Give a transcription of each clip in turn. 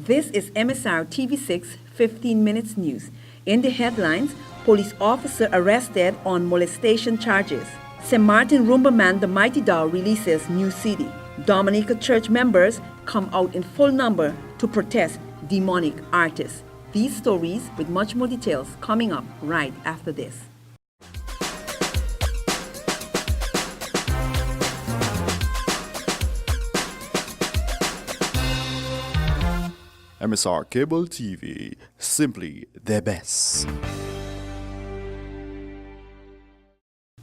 This is MSR TV6 15 Minutes News. In the headlines, police officer arrested on molestation charges. St. Martin Rumba Man, the Mighty Dow releases new CD. Dominica Church members come out in full number to protest demonic artists. These stories with much more details coming up right after this. MSR Cable TV, simply the best.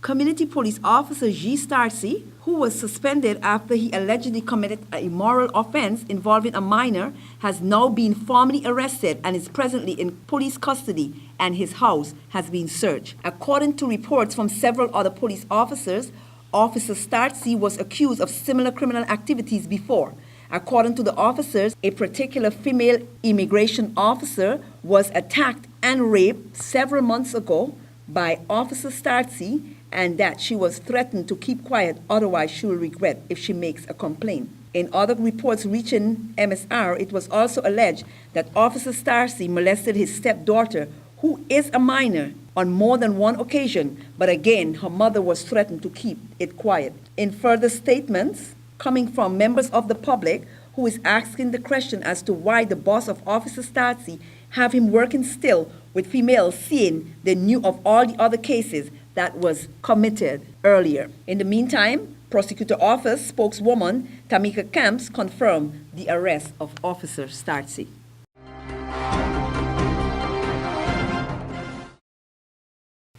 Community police officer G. Starcy, who was suspended after he allegedly committed an immoral offense involving a minor, has now been formally arrested and is presently in police custody, and his house has been searched. According to reports from several other police officers, Officer Starcy was accused of similar criminal activities before. According to the officers, a particular female immigration officer was attacked and raped several months ago by Officer Starcy, and that she was threatened to keep quiet, otherwise she will regret if she makes a complaint. In other reports reaching MSR, it was also alleged that Officer Starcy molested his stepdaughter, who is a minor, on more than one occasion, but again, her mother was threatened to keep it quiet. In further statements coming from members of the public, who is asking the question as to why the boss of Officer Starcy have him working still with females, seeing they knew of all the other cases that was committed earlier. In the meantime, Prosecutor Office spokeswoman Tamika Camps confirmed the arrest of Officer Starcy.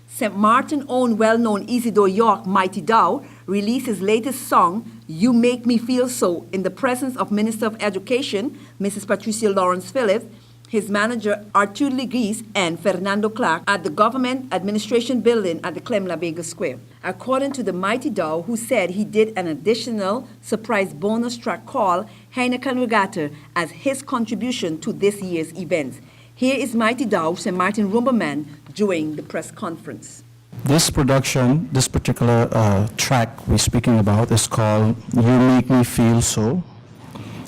St. Martin-owned well-known Isidore York Mighty Dow released his latest song, You Make Me Feel So, in the presence of Minister of Education, Mrs. Patricia Lawrence Phillips, his manager Arthur Legis, and Fernando Clark at the Government Administration Building at the Clem La Vega Square. According to the Mighty Dow, who said he did an additional surprise bonus track called Heineken Regatta as his contribution to this year's events. Here is Mighty Dow, St. Martin Rumba Man, during the press conference. This production, this particular track we're speaking about is called You Make Me Feel So.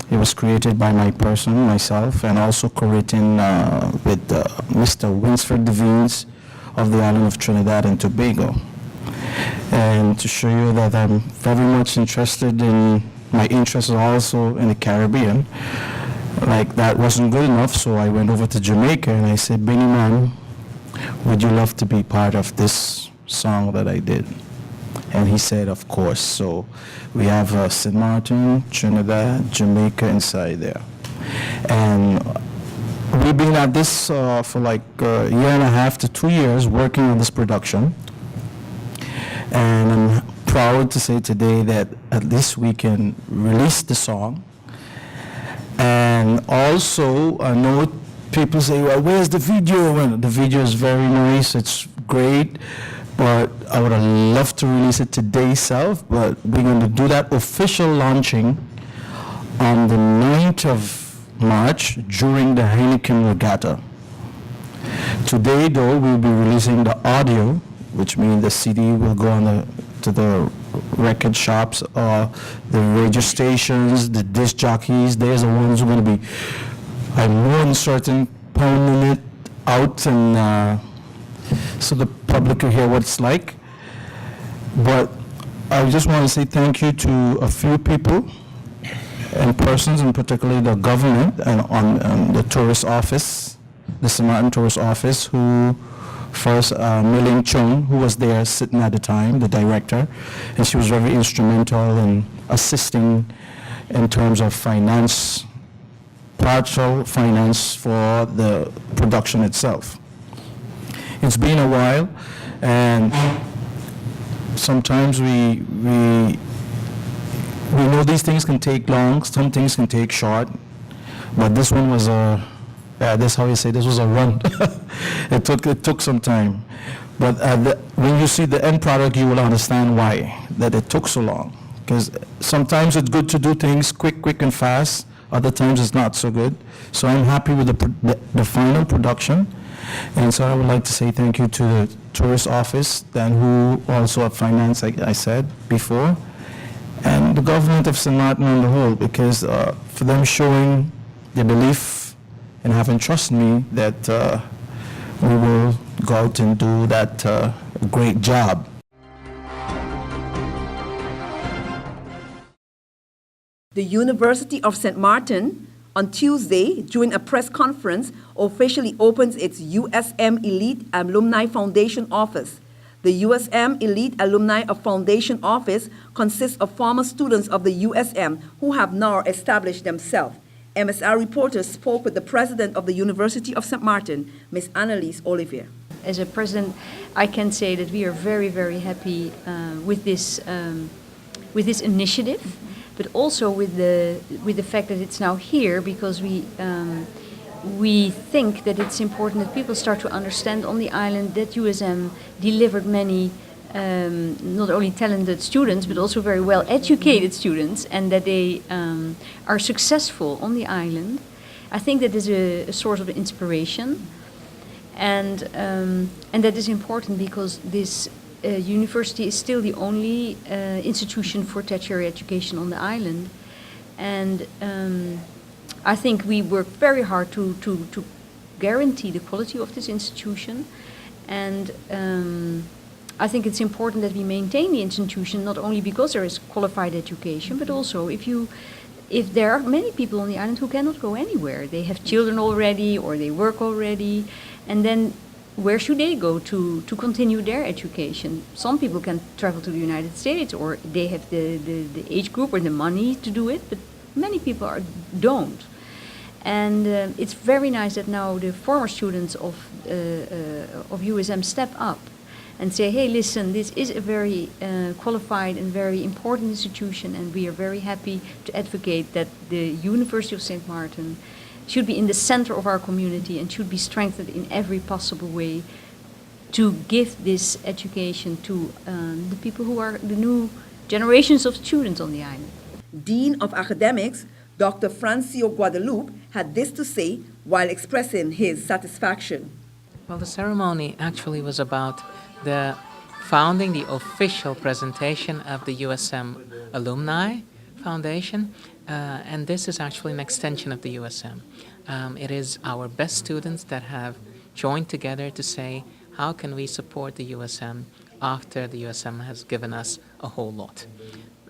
It was created by myself, and also co-written with Mr. Winsford Devines of the island of Trinidad and Tobago. And to show you that I'm very much interested in, my interest is also in the Caribbean. Like that wasn't good enough, so I went over to Jamaica and I said, Benny Man, would you love to be part of this song that I did? And he said, of course. So we have St. Martin, Trinidad, Jamaica inside there. And we've been at this for like a year and a half to 2 years working on this production. And I'm proud to say today that at least we can release the song. And also, I know people say, well, where's the video? And the video is very nice, it's great, but I would have loved to release it today itself, but we're going to do that official launching on the 9th of March during the Heineken Regatta. Today, though, we'll be releasing the audio, which means the CD will go on to the record shops, the radio stations, the disc jockeys. They're the ones who are going to be, I'm more certain, pounding it out, and so the public will hear what it's like. But I just want to say thank you to a few people and persons, and particularly the government and on the tourist office, the St. Martin tourist office, who first, Milling Chung, who was there sitting at the time, the director, and she was very instrumental in assisting in terms of finance, partial finance for the production itself. It's been a while, and sometimes we know these things can take long, some things can take short, but this one was that's how you say, this was a run. It took some time. But when you see the end product, you will understand why, that it took so long. Because sometimes it's good to do things quick and fast. Other times it's not so good. So I'm happy with the final production. And so I would like to say thank you to the tourist office, then who also have finance, like I said before, and the government of St. Martin on the whole, because for them showing their belief and have entrusted me that we will go out and do that great job. The University of St. Martin, on Tuesday, during a press conference, officially opens its USM Elite Alumni Foundation office. The USM Elite Alumni Foundation office consists of former students of the USM who have now established themselves. MSR reporters spoke with the president of the University of St. Martin, Ms. Annalise Olivier. As a president, I can say that we are very, very happy with this initiative, but also with the fact that it's now here, because we think that it's important that people start to understand on the island that USM delivered many not only talented students but also very well educated students, and that they are successful on the island. I think that is a source of inspiration, and that is important because this university is still the only institution for tertiary education on the island, and I think we work very hard to guarantee the quality of this institution, and I think it's important that we maintain the institution not only because there is qualified education, but also if there are many people on the island who cannot go anywhere. They have children already or they work already, and then where should they go to continue their education? Some people can travel to the United States, or they have the age group or the money to do it, but many people don't. And it's very nice that now the former students of USM step up and say, hey, listen, this is a very qualified and very important institution, and we are very happy to advocate that the University of St. Martin should be in the center of our community and should be strengthened in every possible way to give this education to the people who are the new generations of students on the island. Dean of Academics, Dr. Francio Guadalupe, had this to say while expressing his satisfaction. Well, the ceremony actually was about the founding, the official presentation of the USM Alumni Foundation, and this is actually an extension of the USM. It is our best students that have joined together to say, how can we support the USM after the USM has given us a whole lot?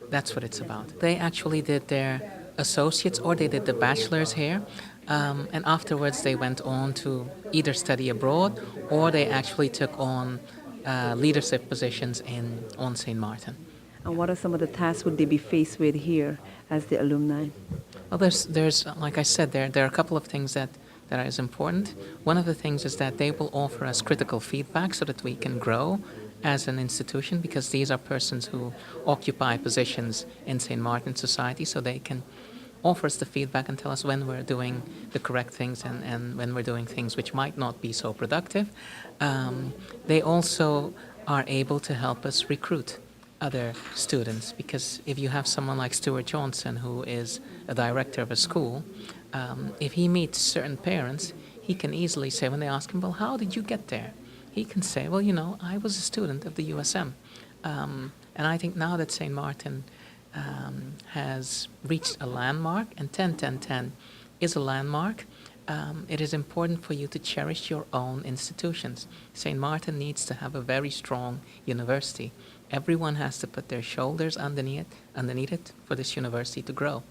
That's what it's about. They actually did their associates, or they did the bachelor's here, and afterwards they went on to either study abroad or they actually took on leadership positions on St. Martin. And what are some of the tasks would they be faced with here as the alumni? Well, there's like I said, there are a couple of things that is important. One of the things is that they will offer us critical feedback so that we can grow as an institution, because these are persons who occupy positions in St. Martin society, so they can offer us the feedback and tell us when we're doing the correct things and when we're doing things which might not be so productive. They also are able to help us recruit other students, because if you have someone like Stuart Johnson, who is a director of a school, if he meets certain parents, he can easily say, when they ask him, well, how did you get there? He can say, well, you know, I was a student of the USM. And I think now that St. Martin has reached a landmark, and 10-10-10 is a landmark, it is important for you to cherish your own institutions. St. Martin needs to have a very strong university. Everyone has to put their shoulders underneath it for this university to grow.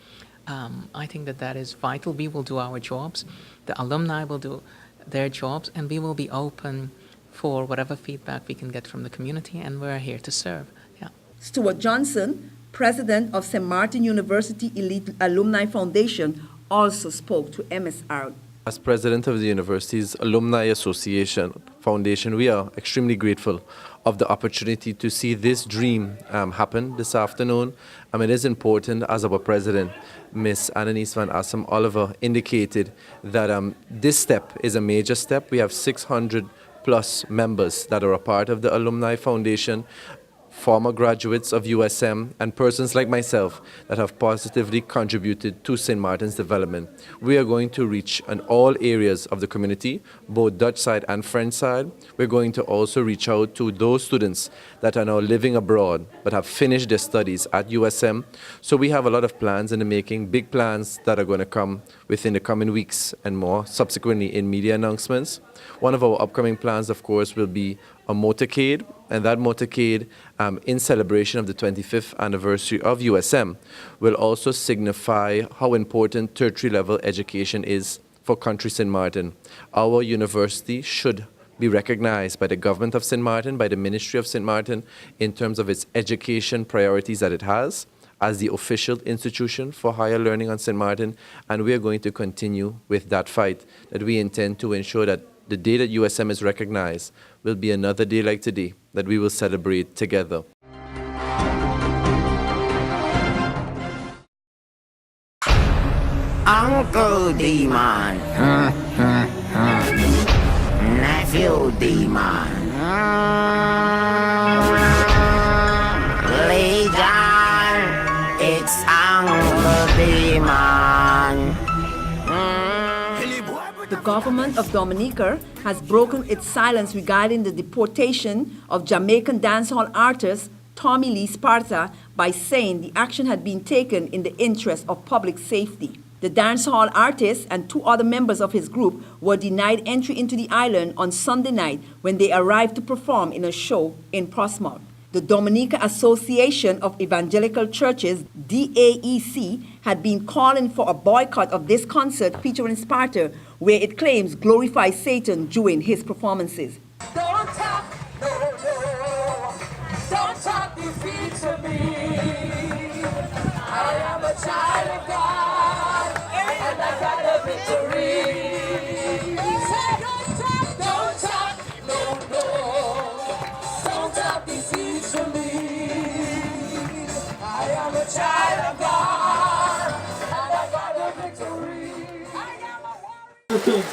I think that is vital. We will do our jobs, the alumni will do their jobs, and we will be open for whatever feedback we can get from the community, and we're here to serve. Yeah. Stuart Johnson, president of St. Martin University Elite Alumni Foundation, also spoke to MSR. As president of the university's Alumni Association Foundation, we are extremely grateful of the opportunity to see this dream happen this afternoon. It is important, as our president, Ms. Annalise van Assem Oliver, indicated, that this step is a major step. We have 600 plus members that are a part of the Alumni Foundation. former graduates of USM, and persons like myself that have positively contributed to St. Martin's development. We are going to reach in all areas of the community, both Dutch side and French side. We're going to also reach out to those students that are now living abroad but have finished their studies at USM. So we have a lot of plans in the making, big plans that are going to come within the coming weeks and more, subsequently in media announcements. One of our upcoming plans, of course, will be a motorcade, and that motorcade, in celebration of the 25th anniversary of USM, will also signify how important tertiary level education is for country St. Martin. Our university should be recognized by the government of St. Martin, by the Ministry of St. Martin, in terms of its education priorities that it has as the official institution for higher learning on St. Martin, and we are going to continue with that fight, that we intend to ensure that the day that USM is recognized will be another day like today that we will celebrate together. Uncle Demon, Nephew Demon, Legion, it's Uncle Demon. The government of Dominica has broken its silence regarding the deportation of Jamaican dancehall artist Tommy Lee Sparta by saying the action had been taken in the interest of public safety. The dancehall artist and 2 other members of his group were denied entry into the island on Sunday night when they arrived to perform in a show in Portsmouth. The Dominica Association of Evangelical Churches, DAEC, had been calling for a boycott of this concert featuring Sparta, where it claims glorifies Satan during his performances. Don't talk, no, no. Don't talk defeat to me. I am a child of God, and I got a victory. Say, don't talk, no, no. Don't talk defeat to me. I am a child of God, and I got a victory. I am a warrior.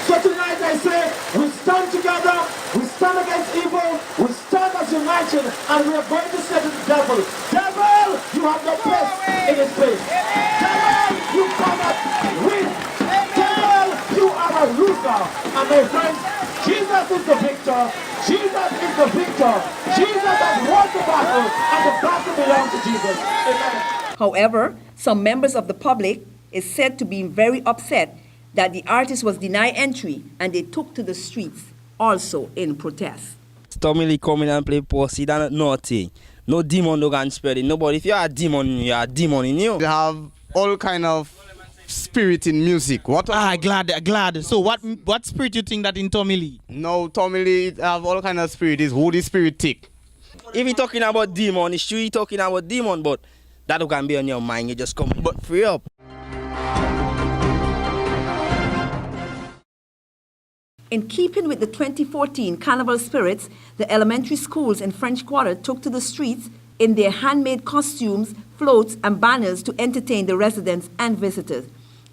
So tonight I say, we stand together, we stand against evil, we stand as united, and we are going to say to the devil, devil, you have no place in this place. Devil, you cannot win. Devil, you are a loser. And my friends, Jesus is the victor. Jesus is the victor. Jesus has won the battle, and the battle belongs to Jesus. Amen. However, some members of the public is said to be very upset that the artist was denied entry and they took to the streets also in protest. Tommy Lee come in and play pussy, that nothing. No demon no can spread it. Nobody, if you are a demon, you are a demon in you. They have all kind of spirit in music. What? Glad. So what spirit you think that in Tommy Lee? No, Tommy Lee have all kind of spirit. Is Holy Spirit tick. If you talking about demon, it's true you talking about demon, but that can be on your mind. You just come, but free up. In keeping with the 2014 Carnival spirits, the elementary schools in French Quarter took to the streets in their handmade costumes, floats, and banners to entertain the residents and visitors.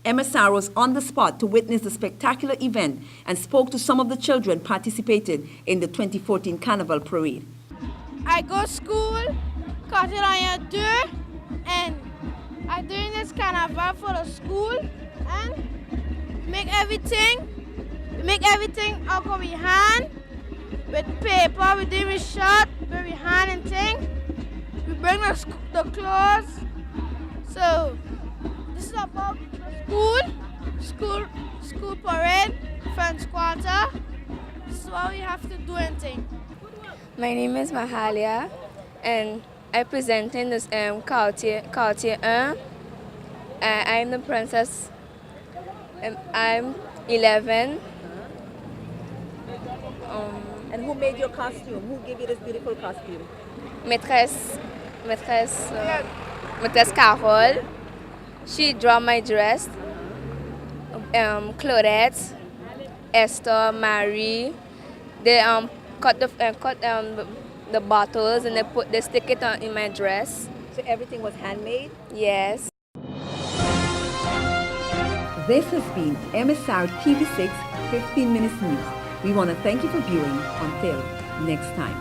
MSR was on the spot to witness the spectacular event and spoke to some of the children participating in the 2014 Carnival parade. I go to school, cut it on your door, and I'm doing this carnival for the school and make everything out of my hand with paper. We do we shot with my hand and thing. We bring the clothes. So this is about the school parade, French Quarter. This is what we have to do and thing. My name is Mahalia, and I present in this Cartier 1. I'm the princess. I'm 11. And who made your costume? Who gave you this beautiful costume? Maîtresse Carole. She drew my dress. Claudette, Esther, Marie. They cut the bottles and they stick it in my dress. So everything was handmade? Yes. This has been MSR TV6 15 Minutes News. We want to thank you for viewing. Until next time.